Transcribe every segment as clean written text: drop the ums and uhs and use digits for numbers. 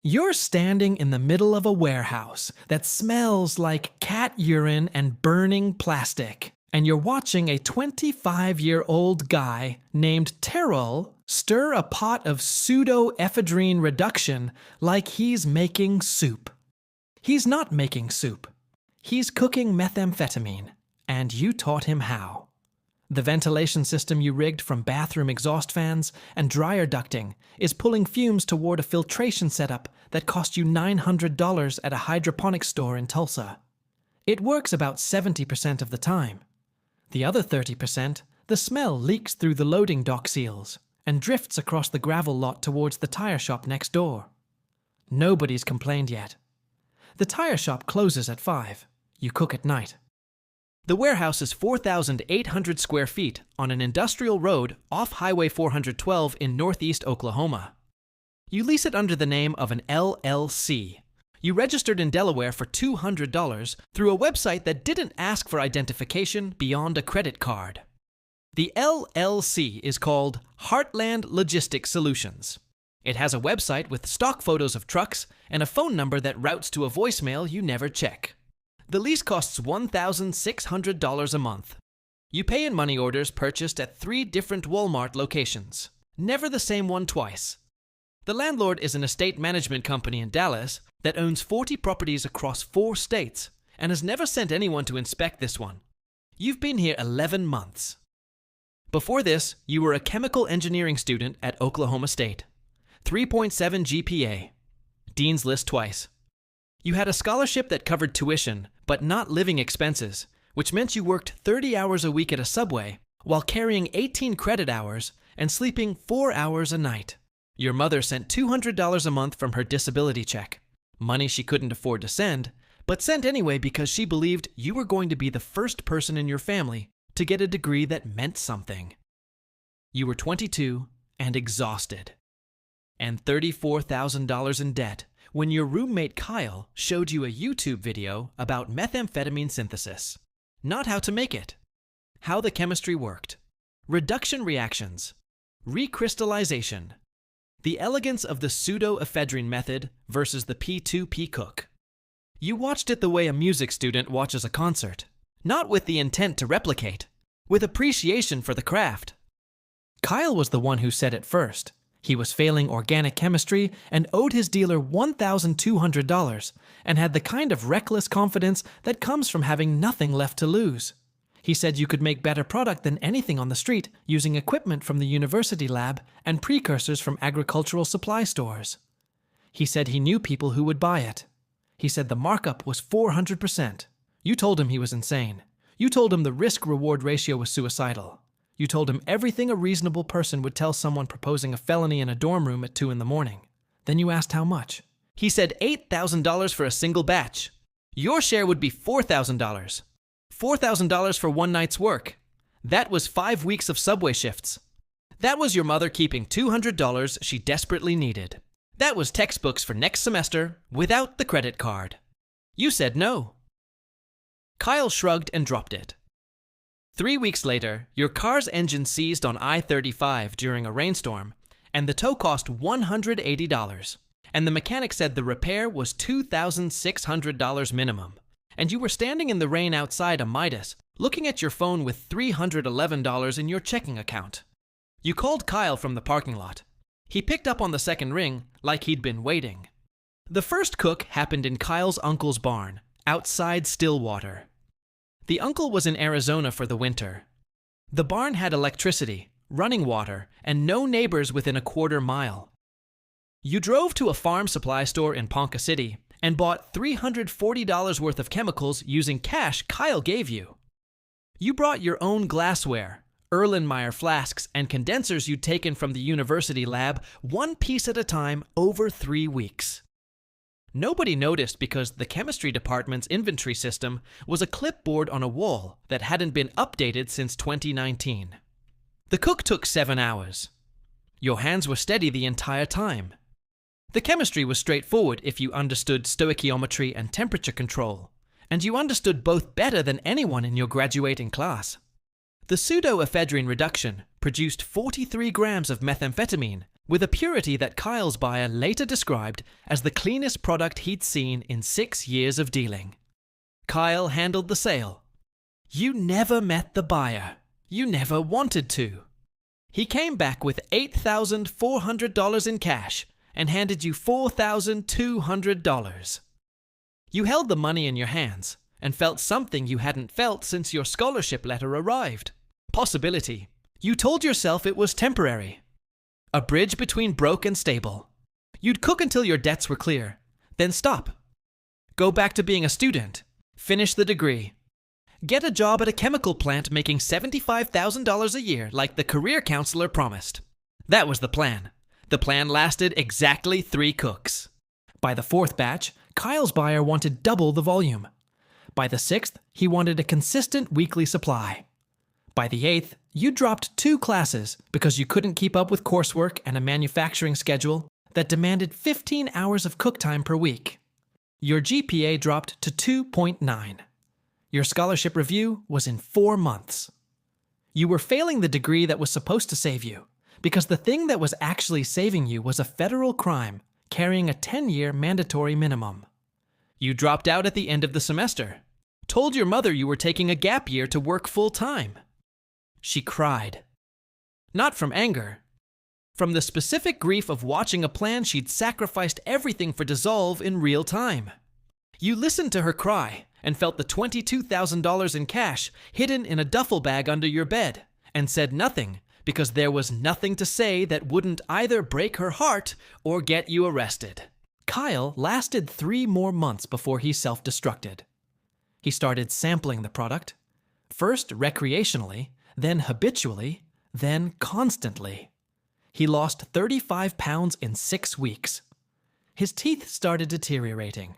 You're standing in the middle of a warehouse that smells like cat urine and burning plastic, and you're watching a 25-year-old guy named Terrell stir a pot of pseudoephedrine reduction like he's making soup. He's not making soup. He's cooking methamphetamine, and you taught him how. The ventilation system you rigged from bathroom exhaust fans and dryer ducting is pulling fumes toward a filtration setup that cost you $900 at a hydroponics store in Tulsa. It works about 70% of the time. The other 30%, the smell leaks through the loading dock seals and drifts across the gravel lot towards the tire shop next door. Nobody's complained yet. The tire shop closes at 5. You cook at night. The warehouse is 4,800 square feet on an industrial road off Highway 412 in northeast Oklahoma. You lease it under the name of an LLC. You registered in Delaware for $200 through a website that didn't ask for identification beyond a credit card. The LLC is called Heartland Logistics Solutions. It has a website with stock photos of trucks and a phone number that routes to a voicemail you never check. The lease costs $1,600 a month. You pay in money orders purchased at 3 different Walmart locations. Never the same one twice. The landlord is an estate management company in Dallas that owns 40 properties across 4 states and has never sent anyone to inspect this one. You've been here 11 months. Before this, you were a chemical engineering student at Oklahoma State. 3.7 GPA. Dean's List twice. You had a scholarship that covered tuition, but not living expenses, which meant you worked 30 hours a week at a Subway while carrying 18 credit hours and sleeping 4 hours a night. Your mother sent $200 a month from her disability check, money she couldn't afford to send, but sent anyway because she believed you were going to be the first person in your family to get a degree that meant something. You were 22 and exhausted, and $34,000 in debt when your roommate Kyle showed you a YouTube video about methamphetamine synthesis. Not how to make it, how the chemistry worked, reduction reactions, recrystallization, the elegance of the pseudoephedrine method versus the P2P cook. You watched it the way a music student watches a concert, not with the intent to replicate, with appreciation for the craft. Kyle was the one who said it first. He was failing organic chemistry and owed his dealer $1,200 and had the kind of reckless confidence that comes from having nothing left to lose. He said you could make better product than anything on the street using equipment from the university lab and precursors from agricultural supply stores. He said he knew people who would buy it. He said the markup was 400%. You told him he was insane. You told him the risk-reward ratio was suicidal. You told him everything a reasonable person would tell someone proposing a felony in a dorm room at 2 in the morning. Then you asked how much. He said $8,000 for a single batch. Your share would be $4,000. $4,000 for one night's work. That was 5 weeks of Subway shifts. That was your mother keeping $200 she desperately needed. That was textbooks for next semester without the credit card. You said no. Kyle shrugged and dropped it. 3 weeks later, your car's engine seized on I-35 during a rainstorm, and the tow cost $180, and the mechanic said the repair was $2,600 minimum, and you were standing in the rain outside a Midas, looking at your phone with $311 in your checking account. You called Kyle from the parking lot. He picked up on the second ring like he'd been waiting. The first cook happened in Kyle's uncle's barn, outside Stillwater. The uncle was in Arizona for the winter. The barn had electricity, running water, and no neighbors within a quarter mile. You drove to a farm supply store in Ponca City and bought $340 worth of chemicals using cash Kyle gave you. You brought your own glassware, Erlenmeyer flasks, and condensers you'd taken from the university lab, one piece at a time over 3 weeks. Nobody noticed because the chemistry department's inventory system was a clipboard on a wall that hadn't been updated since 2019. The cook took 7 hours. Your hands were steady the entire time. The chemistry was straightforward if you understood stoichiometry and temperature control, and you understood both better than anyone in your graduating class. The pseudoephedrine reduction produced 43 grams of methamphetamine with a purity that Kyle's buyer later described as the cleanest product he'd seen in 6 years of dealing. Kyle handled the sale. You never met the buyer. You never wanted to. He came back with $8,400 in cash and handed you $4,200. You held the money in your hands and felt something you hadn't felt since your scholarship letter arrived. Possibility. You told yourself it was temporary. A bridge between broke and stable. You'd cook until your debts were clear, then stop. Go back to being a student. Finish the degree. Get a job at a chemical plant making $75,000 a year like the career counselor promised. That was the plan. The plan lasted exactly 3 cooks. By the 4th batch, Kyle's buyer wanted double the volume. By the 6th, he wanted a consistent weekly supply. By the 8th, you dropped 2 classes because you couldn't keep up with coursework and a manufacturing schedule that demanded 15 hours of cook time per week. Your GPA dropped to 2.9. Your scholarship review was in 4 months. You were failing the degree that was supposed to save you because the thing that was actually saving you was a federal crime carrying a 10-year mandatory minimum. You dropped out at the end of the semester, told your mother you were taking a gap year to work full-time. She cried. Not from anger. From the specific grief of watching a plan she'd sacrificed everything for dissolve in real time. You listened to her cry and felt the $22,000 in cash hidden in a duffel bag under your bed and said nothing because there was nothing to say that wouldn't either break her heart or get you arrested. Kyle lasted 3 more months before he self-destructed. He started sampling the product, first recreationally, then habitually, then constantly. He lost 35 pounds in 6 weeks. His teeth started deteriorating.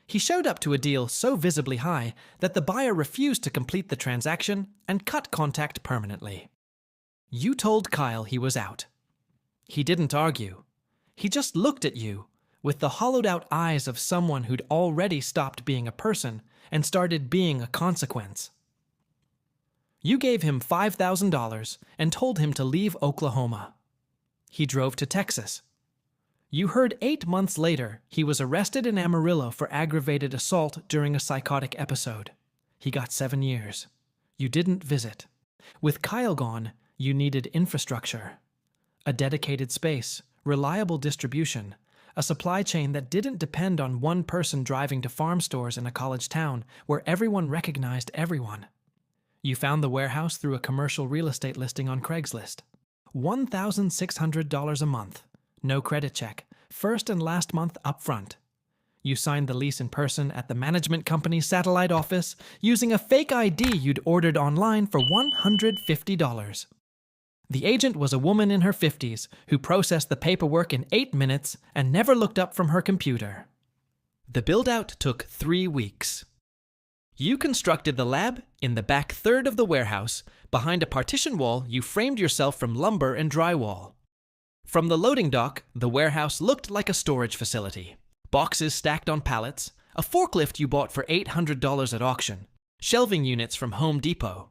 He showed up to a deal so visibly high that the buyer refused to complete the transaction and cut contact permanently. You told Kyle he was out. He didn't argue. He just looked at you with the hollowed-out eyes of someone who'd already stopped being a person and started being a consequence. You gave him $5,000 and told him to leave Oklahoma. He drove to Texas. You heard 8 months later he was arrested in Amarillo for aggravated assault during a psychotic episode. He got 7 years. You didn't visit. With Kyle gone, you needed infrastructure. A dedicated space, reliable distribution, a supply chain that didn't depend on one person driving to farm stores in a college town where everyone recognized everyone. You found the warehouse through a commercial real estate listing on Craigslist. $1,600 a month. No credit check. First and last month up front. You signed the lease in person at the management company's satellite office using a fake ID you'd ordered online for $150. The agent was a woman in her 50s who processed the paperwork in 8 minutes and never looked up from her computer. The build-out took 3 weeks. You constructed the lab in the back third of the warehouse. Behind a partition wall, you framed yourself from lumber and drywall. From the loading dock, the warehouse looked like a storage facility. Boxes stacked on pallets, a forklift you bought for $800 at auction, shelving units from Home Depot.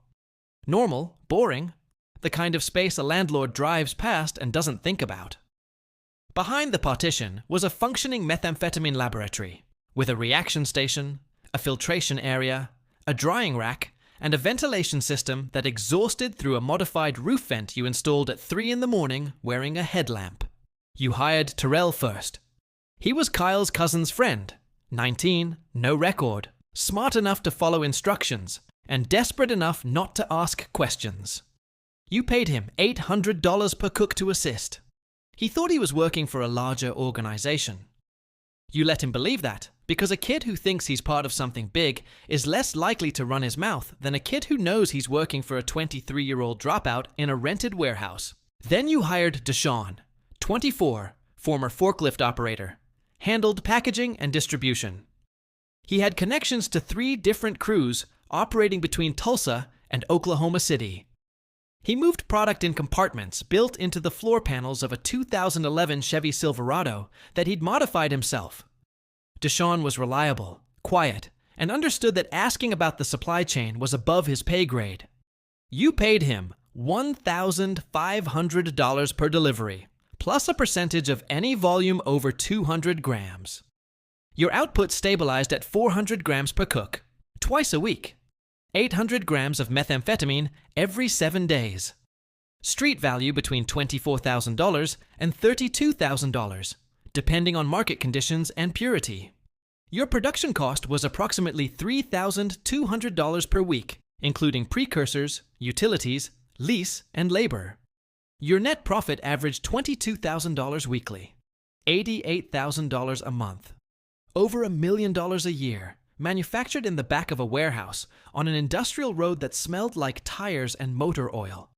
Normal, boring, the kind of space a landlord drives past and doesn't think about. Behind the partition was a functioning methamphetamine laboratory, with a reaction station, a filtration area, a drying rack, and a ventilation system that exhausted through a modified roof vent you installed at 3 in the morning wearing a headlamp. You hired Terrell first. He was Kyle's cousin's friend, 19, no record, smart enough to follow instructions, and desperate enough not to ask questions. You paid him $800 per cook to assist. He thought he was working for a larger organization. You let him believe that, because a kid who thinks he's part of something big is less likely to run his mouth than a kid who knows he's working for a 23-year-old dropout in a rented warehouse. Then you hired Deshaun, 24, former forklift operator, handled packaging and distribution. He had connections to 3 different crews operating between Tulsa and Oklahoma City. He moved product in compartments built into the floor panels of a 2011 Chevy Silverado that he'd modified himself. Deshaun was reliable, quiet, and understood that asking about the supply chain was above his pay grade. You paid him $1,500 per delivery, plus a percentage of any volume over 200 grams. Your output stabilized at 400 grams per cook, twice a week. 800 grams of methamphetamine every 7 days. Street value between $24,000 and $32,000, depending on market conditions and purity. Your production cost was approximately $3,200 per week, including precursors, utilities, lease, and labor. Your net profit averaged $22,000 weekly, $88,000 a month, over $1 million a year, manufactured in the back of a warehouse on an industrial road that smelled like tires and motor oil.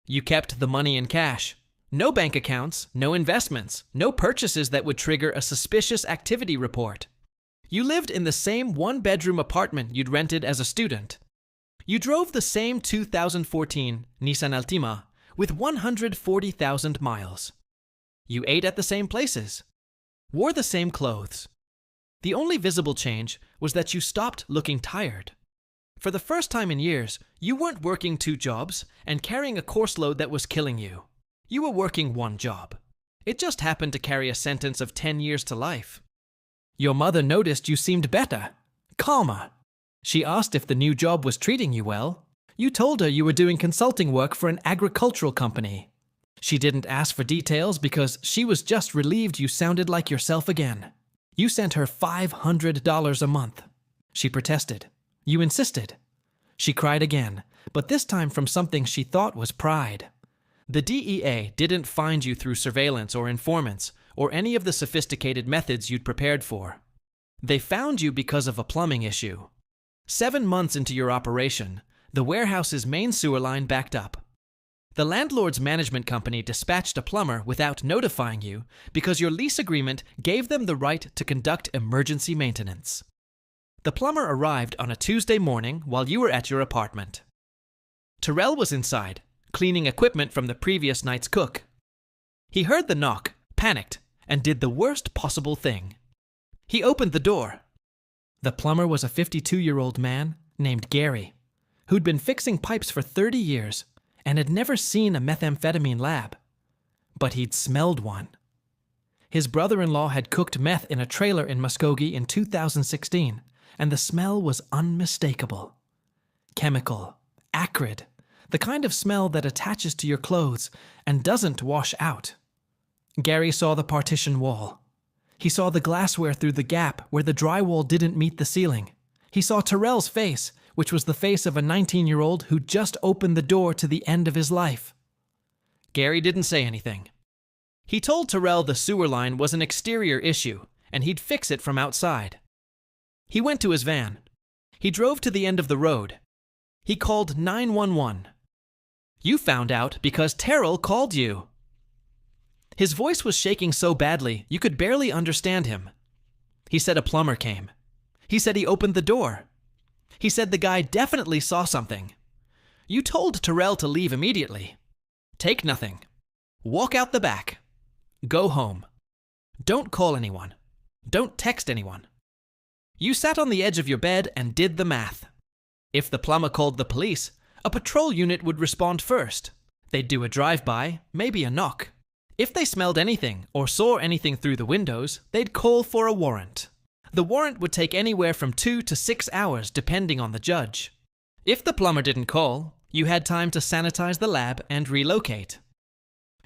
You kept the money in cash. No bank accounts, no investments, no purchases that would trigger a suspicious activity report. You lived in the same one-bedroom apartment you'd rented as a student. You drove the same 2014 Nissan Altima with 140,000 miles. You ate at the same places, wore the same clothes. The only visible change was that you stopped looking tired. For the first time in years, you weren't working 2 jobs and carrying a course load that was killing you. You were working 1 job. It just happened to carry a sentence of 10 years to life. Your mother noticed you seemed better, calmer. She asked if the new job was treating you well. You told her you were doing consulting work for an agricultural company. She didn't ask for details because she was just relieved you sounded like yourself again. You sent her $500 a month. She protested. You insisted. She cried again, but this time from something she thought was pride. The DEA didn't find you through surveillance or informants or any of the sophisticated methods you'd prepared for. They found you because of a plumbing issue. 7 months into your operation, the warehouse's main sewer line backed up. The landlord's management company dispatched a plumber without notifying you because your lease agreement gave them the right to conduct emergency maintenance. The plumber arrived on a Tuesday morning while you were at your apartment. Terrell was inside, cleaning equipment from the previous night's cook. He heard the knock, panicked, and did the worst possible thing. He opened the door. The plumber was a 52-year-old man named Gary, who'd been fixing pipes for 30 years and had never seen a methamphetamine lab. But he'd smelled one. His brother-in-law had cooked meth in a trailer in Muskogee in 2016, and the smell was unmistakable. Chemical, acrid, the kind of smell that attaches to your clothes and doesn't wash out. Gary saw the partition wall. He saw the glassware through the gap where the drywall didn't meet the ceiling. He saw Terrell's face, which was the face of a 19-year-old who'd just opened the door to the end of his life. Gary didn't say anything. He told Terrell the sewer line was an exterior issue, and he'd fix it from outside. He went to his van. He drove to the end of the road. He called 911. You found out because Terrell called you. His voice was shaking so badly you could barely understand him. He said a plumber came. He said he opened the door. He said the guy definitely saw something. You told Terrell to leave immediately. Take nothing. Walk out the back. Go home. Don't call anyone. Don't text anyone. You sat on the edge of your bed and did the math. If the plumber called the police, a patrol unit would respond first. They'd do a drive-by, maybe a knock. If they smelled anything or saw anything through the windows, they'd call for a warrant. The warrant would take anywhere from 2 to 6 hours depending on the judge. If the plumber didn't call, you had time to sanitize the lab and relocate.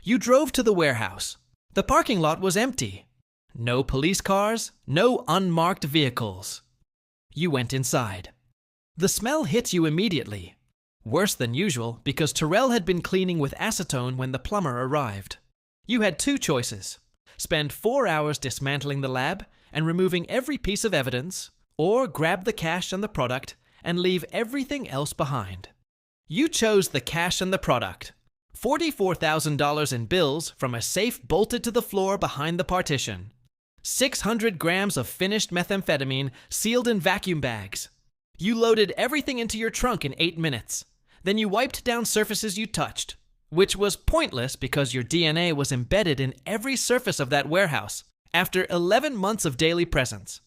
You drove to the warehouse. The parking lot was empty. No police cars, no unmarked vehicles. You went inside. The smell hit you immediately. Worse than usual because Terrell had been cleaning with acetone when the plumber arrived. You had 2 choices. Spend 4 hours dismantling the lab and removing every piece of evidence, or grab the cash and the product and leave everything else behind. You chose the cash and the product. $44,000 in bills from a safe bolted to the floor behind the partition. 600 grams of finished methamphetamine sealed in vacuum bags. You loaded everything into your trunk in 8 minutes. Then you wiped down surfaces you touched, which was pointless because your DNA was embedded in every surface of that warehouse after 11 months of daily presence.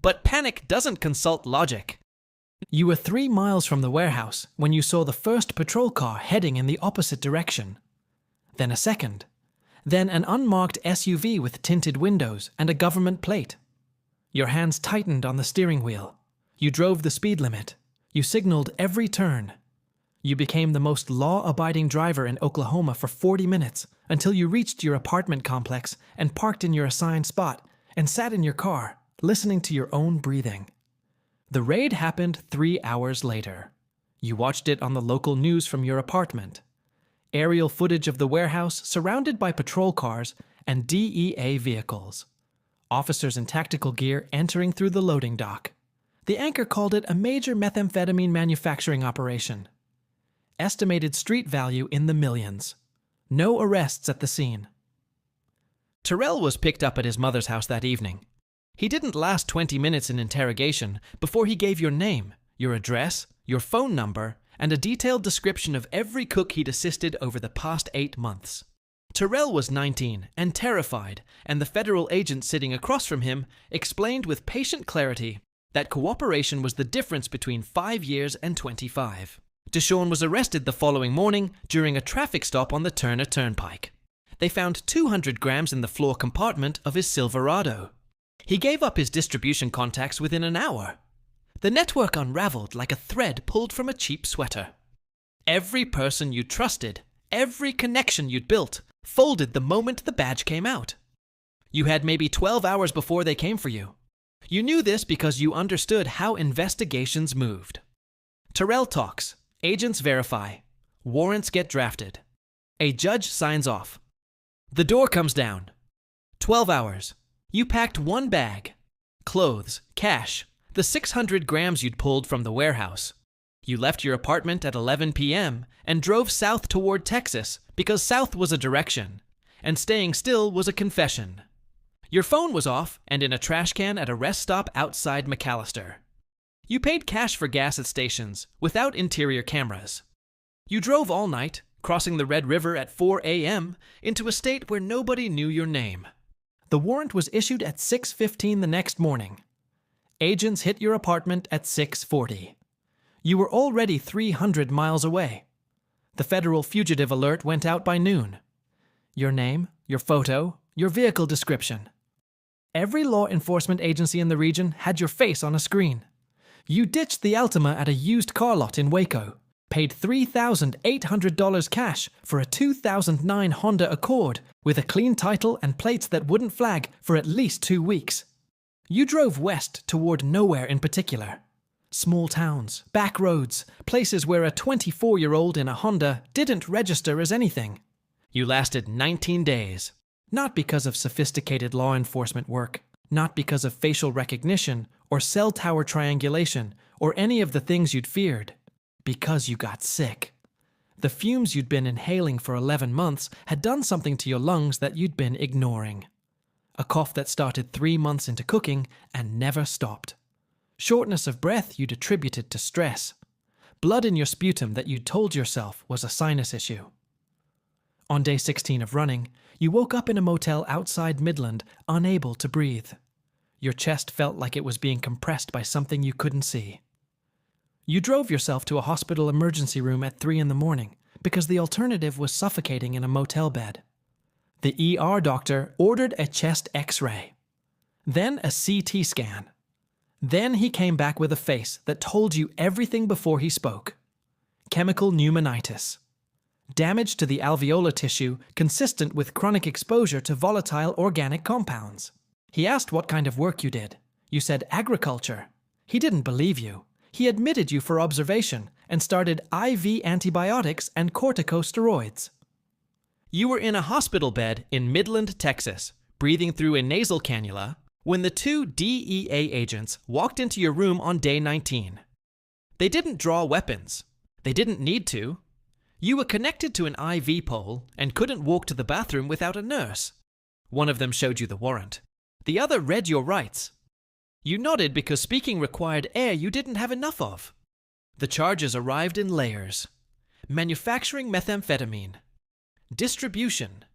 But panic doesn't consult logic. You were 3 miles from the warehouse when you saw the first patrol car heading in the opposite direction. Then a second. then an unmarked SUV with tinted windows and a government plate. Your hands tightened on the steering wheel. You drove the speed limit. You signaled every turn. You became the most law-abiding driver in Oklahoma for 40 minutes until you reached your apartment complex and parked in your assigned spot and sat in your car, listening to your own breathing. The raid happened 3 hours later. You watched it on the local news from your apartment. Aerial footage of the warehouse surrounded by patrol cars and DEA vehicles. Officers in tactical gear entering through the loading dock. The anchor called it a major methamphetamine manufacturing operation. Estimated street value in the millions. No arrests at the scene. Terrell was picked up at his mother's house that evening. He didn't last 20 minutes in interrogation before he gave your name, your address, your phone number, and a detailed description of every cook he'd assisted over the past 8 months. Terrell was 19 and terrified, and the federal agent sitting across from him explained with patient clarity that cooperation was the difference between 5 years and 25. Deshawn was arrested the following morning during a traffic stop on the Turner Turnpike. They found 200 grams in the floor compartment of his Silverado. He gave up his distribution contacts within an hour. The network unraveled like a thread pulled from a cheap sweater. Every person you trusted, every connection you'd built, folded the moment the badge came out. You had maybe 12 hours before they came for you. You knew this because you understood how investigations moved. Terrell talks, agents verify, warrants get drafted. A judge signs off. The door comes down. 12 hours. You packed one bag. Clothes, cash, the 600 grams you'd pulled from the warehouse. You left your apartment at 11 p.m. and drove south toward Texas because south was a direction, and staying still was a confession. Your phone was off and in a trash can at a rest stop outside McAllister. You paid cash for gas at stations without interior cameras. You drove all night, crossing the Red River at 4 a.m. into a state where nobody knew your name. The warrant was issued at 6:15 the next morning. Agents hit your apartment at 6:40. You were already 300 miles away. The federal fugitive alert went out by noon. Your name, your photo, your vehicle description. Every law enforcement agency in the region had your face on a screen. You ditched the Altima at a used car lot in Waco, paid $3,800 cash for a 2009 Honda Accord with a clean title and plates that wouldn't flag for at least 2 weeks. You drove west toward nowhere in particular. Small towns, back roads, places where a 24-year-old in a Honda didn't register as anything. You lasted 19 days, not because of sophisticated law enforcement work, not because of facial recognition or cell tower triangulation or any of the things you'd feared, because you got sick. The fumes you'd been inhaling for 11 months had done something to your lungs that you'd been ignoring. A cough that started 3 months into cooking and never stopped. Shortness of breath you'd attributed to stress. Blood in your sputum that you'd told yourself was a sinus issue. On day 16 of running, you woke up in a motel outside Midland, unable to breathe. Your chest felt like it was being compressed by something you couldn't see. You drove yourself to a hospital emergency room at 3 in the morning because the alternative was suffocating in a motel bed. The ER doctor ordered a chest X-ray, then a CT scan. Then he came back with a face that told you everything before he spoke. Chemical pneumonitis. Damage to the alveolar tissue consistent with chronic exposure to volatile organic compounds. He asked what kind of work you did. You said agriculture. He didn't believe you. He admitted you for observation and started IV antibiotics and corticosteroids. You were in a hospital bed in Midland, Texas, breathing through a nasal cannula, when the 2 DEA agents walked into your room on day 19. They didn't draw weapons. They didn't need to. You were connected to an IV pole and couldn't walk to the bathroom without a nurse. One of them showed you the warrant. The other read your rights. You nodded because speaking required air you didn't have enough of. The charges arrived in layers. Manufacturing methamphetamine. Distribution.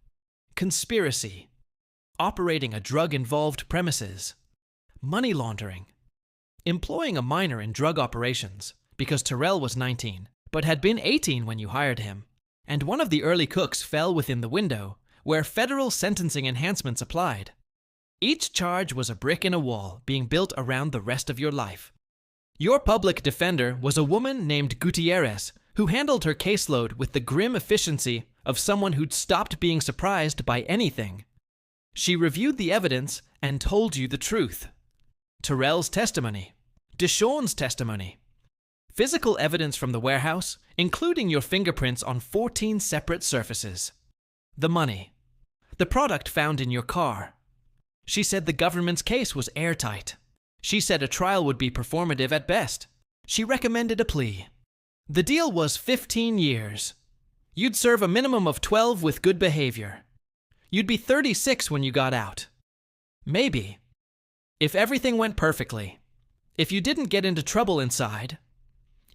Conspiracy. Operating a drug-involved premises. Money laundering. Employing a minor in drug operations, because Terrell was 19, but had been 18 when you hired him, and one of the early cooks fell within the window, where federal sentencing enhancements applied. Each charge was a brick in a wall being built around the rest of your life. Your public defender was a woman named Gutierrez, who handled her caseload with the grim efficiency of someone who'd stopped being surprised by anything. She reviewed the evidence and told you the truth. Terrell's testimony, Deshawn's testimony, physical evidence from the warehouse, including your fingerprints on 14 separate surfaces. The money, the product found in your car. She said the government's case was airtight. She said a trial would be performative at best. She recommended a plea. The deal was 15 years. You'd serve a minimum of 12 with good behavior. You'd be 36 when you got out. Maybe. If everything went perfectly. If you didn't get into trouble inside.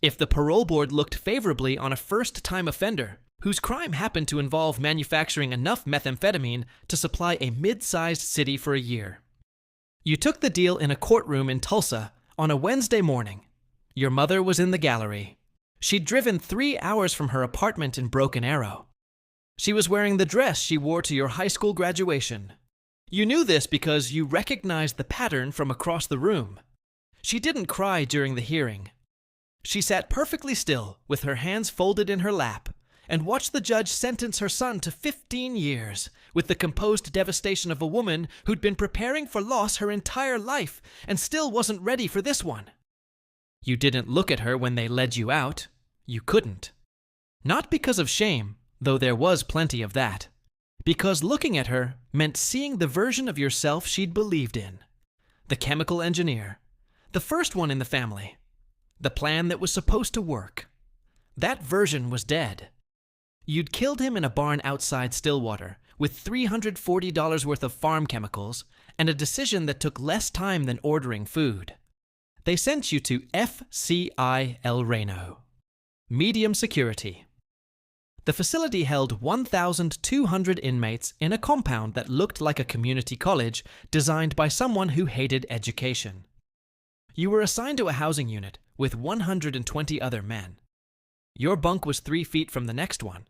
If the parole board looked favorably on a first-time offender whose crime happened to involve manufacturing enough methamphetamine to supply a mid-sized city for a year. You took the deal in a courtroom in Tulsa on a Wednesday morning. Your mother was in the gallery. She'd driven 3 hours from her apartment in Broken Arrow. She was wearing the dress she wore to your high school graduation. You knew this because you recognized the pattern from across the room. She didn't cry during the hearing. She sat perfectly still with her hands folded in her lap and watched the judge sentence her son to 15 years with the composed devastation of a woman who'd been preparing for loss her entire life and still wasn't ready for this one. You didn't look at her when they led you out. You couldn't. Not because of shame, though there was plenty of that. Because looking at her meant seeing the version of yourself she'd believed in. The chemical engineer. The first one in the family. The plan that was supposed to work. That version was dead. You'd killed him in a barn outside Stillwater with $340 worth of farm chemicals and a decision that took less time than ordering food. They sent you to FCI El Reno. Medium security. The facility held 1,200 inmates in a compound that looked like a community college designed by someone who hated education. You were assigned to a housing unit with 120 other men. Your bunk was 3 feet from the next one.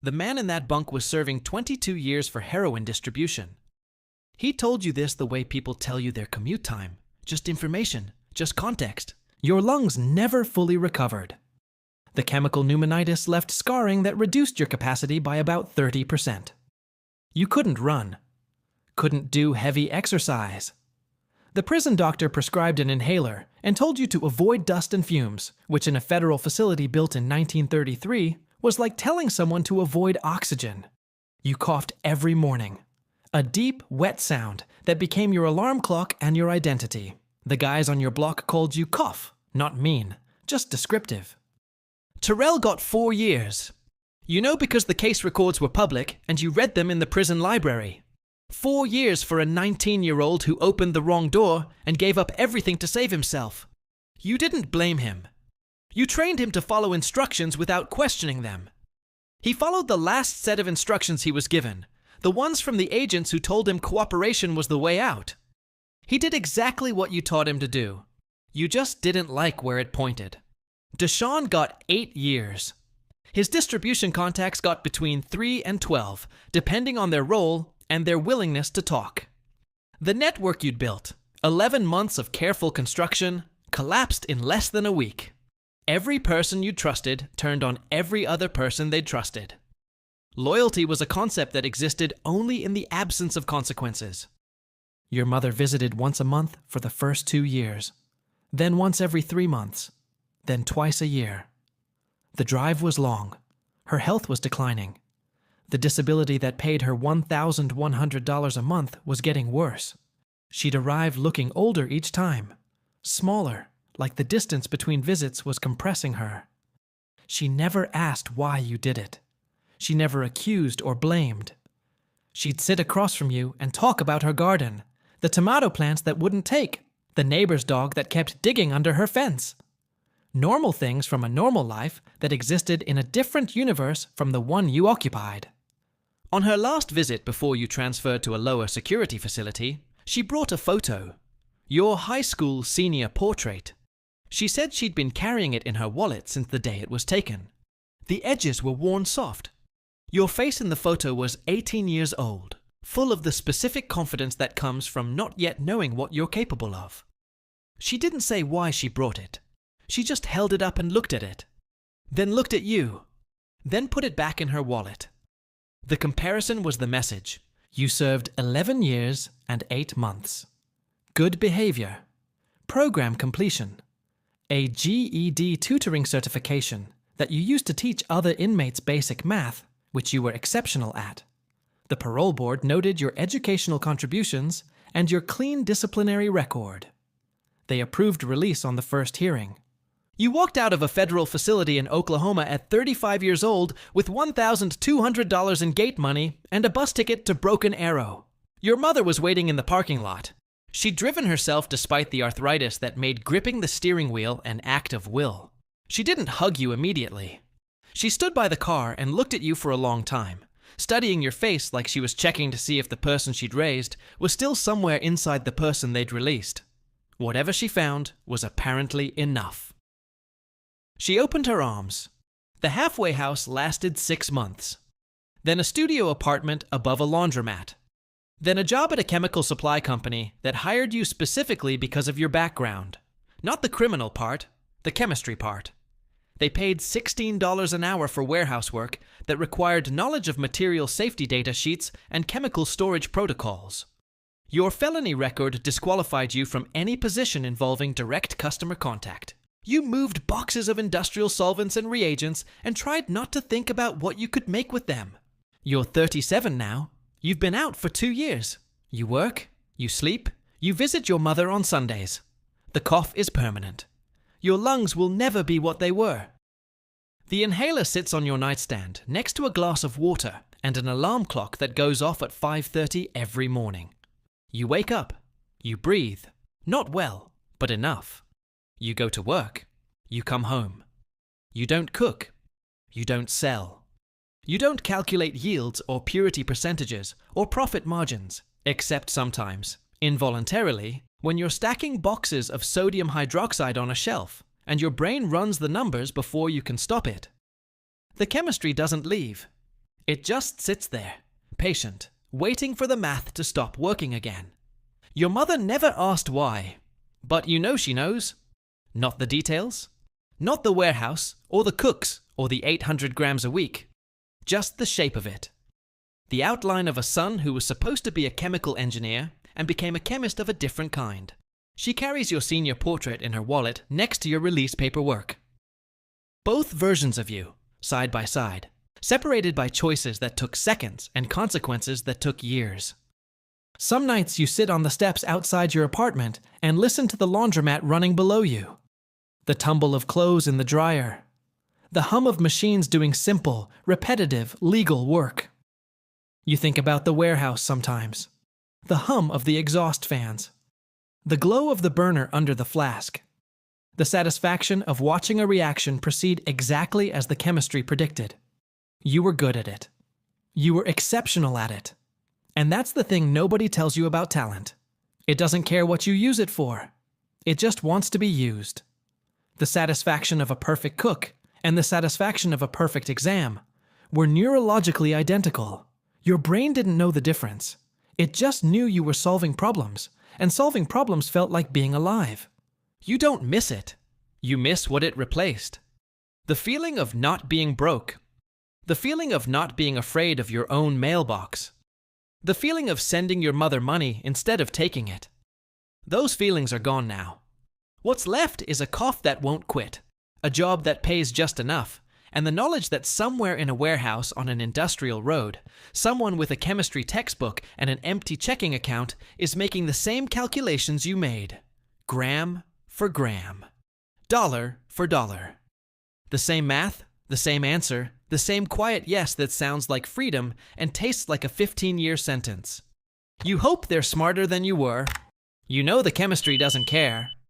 The man in that bunk was serving 22 years for heroin distribution. He told you this the way people tell you their commute time. Just information, just context. Your lungs never fully recovered. The chemical pneumonitis left scarring that reduced your capacity by about 30%. You couldn't run. Couldn't do heavy exercise. The prison doctor prescribed an inhaler and told you to avoid dust and fumes, which in a federal facility built in 1933 was like telling someone to avoid oxygen. You coughed every morning. A deep, wet sound that became your alarm clock and your identity. The guys on your block called you Cough, not mean, just descriptive. Terrell got 4 years. You know because the case records were public and you read them in the prison library. 4 years for a 19-year-old who opened the wrong door and gave up everything to save himself. You didn't blame him. You trained him to follow instructions without questioning them. He followed the last set of instructions he was given, the ones from the agents who told him cooperation was the way out. He did exactly what you taught him to do. You just didn't like where it pointed. Deshawn got 8 years. His distribution contacts got between 3 and 12, depending on their role and their willingness to talk. The network you'd built, 11 months of careful construction, collapsed in less than a week. Every person you trusted turned on every other person they'd trusted. Loyalty was a concept that existed only in the absence of consequences. Your mother visited once a month for the first 2 years, then once every 3 months, then twice a year. The drive was long. Her health was declining. The disability that paid her $1,100 a month was getting worse. She'd arrive looking older each time, smaller, like the distance between visits was compressing her. She never asked why you did it. She never accused or blamed. She'd sit across from you and talk about her garden, the tomato plants that wouldn't take, the neighbor's dog that kept digging under her fence. Normal things from a normal life that existed in a different universe from the one you occupied. On her last visit before you transferred to a lower security facility, she brought a photo. Your high school senior portrait. She said she'd been carrying it in her wallet since the day it was taken. The edges were worn soft. Your face in the photo was 18 years old, full of the specific confidence that comes from not yet knowing what you're capable of. She didn't say why she brought it. She just held it up and looked at it. Then looked at you. Then put it back in her wallet. The comparison was the message. You served 11 years and 8 months. Good behavior. Program completion. A GED tutoring certification that you used to teach other inmates basic math, which you were exceptional at. The parole board noted your educational contributions and your clean disciplinary record. They approved release on the first hearing. You walked out of a federal facility in Oklahoma at 35 years old with $1,200 in gate money and a bus ticket to Broken Arrow. Your mother was waiting in the parking lot. She'd driven herself despite the arthritis that made gripping the steering wheel an act of will. She didn't hug you immediately. She stood by the car and looked at you for a long time, studying your face like she was checking to see if the person she'd raised was still somewhere inside the person they'd released. Whatever she found was apparently enough. She opened her arms. The halfway house lasted 6 months. Then a studio apartment above a laundromat. Then a job at a chemical supply company that hired you specifically because of your background. Not the criminal part, the chemistry part. They paid $16 an hour for warehouse work that required knowledge of material safety data sheets and chemical storage protocols. Your felony record disqualified you from any position involving direct customer contact. You moved boxes of industrial solvents and reagents and tried not to think about what you could make with them. You're 37 now. You've been out for 2 years. You work, you sleep, you visit your mother on Sundays. The cough is permanent. Your lungs will never be what they were. The inhaler sits on your nightstand next to a glass of water and an alarm clock that goes off at 5:30 every morning. You wake up. You breathe. Not well, but enough. You go to work. You come home. You don't cook. You don't sell. You don't calculate yields or purity percentages or profit margins, except sometimes, involuntarily, when you're stacking boxes of sodium hydroxide on a shelf and your brain runs the numbers before you can stop it. The chemistry doesn't leave. It just sits there, patient, waiting for the math to stop working again. Your mother never asked why, but you know she knows. Not the details, not the warehouse, or the cooks, or the 800 grams a week. Just the shape of it. The outline of a son who was supposed to be a chemical engineer and became a chemist of a different kind. She carries your senior portrait in her wallet next to your release paperwork. Both versions of you, side by side, separated by choices that took seconds and consequences that took years. Some nights you sit on the steps outside your apartment and listen to the laundromat running below you. The tumble of clothes in the dryer. The hum of machines doing simple, repetitive, legal work. You think about the warehouse sometimes. The hum of the exhaust fans. The glow of the burner under the flask. The satisfaction of watching a reaction proceed exactly as the chemistry predicted. You were good at it. You were exceptional at it. And that's the thing nobody tells you about talent. It doesn't care what you use it for. It just wants to be used. The satisfaction of a perfect cook and the satisfaction of a perfect exam were neurologically identical. Your brain didn't know the difference. It just knew you were solving problems, and solving problems felt like being alive. You don't miss it. You miss what it replaced. The feeling of not being broke. The feeling of not being afraid of your own mailbox. The feeling of sending your mother money instead of taking it. Those feelings are gone now. What's left is a cough that won't quit, a job that pays just enough, and the knowledge that somewhere in a warehouse on an industrial road, someone with a chemistry textbook and an empty checking account is making the same calculations you made. Gram for gram. Dollar for dollar. The same math, the same answer, the same quiet yes that sounds like freedom and tastes like a 15-year sentence. You hope they're smarter than you were. You know the chemistry doesn't care.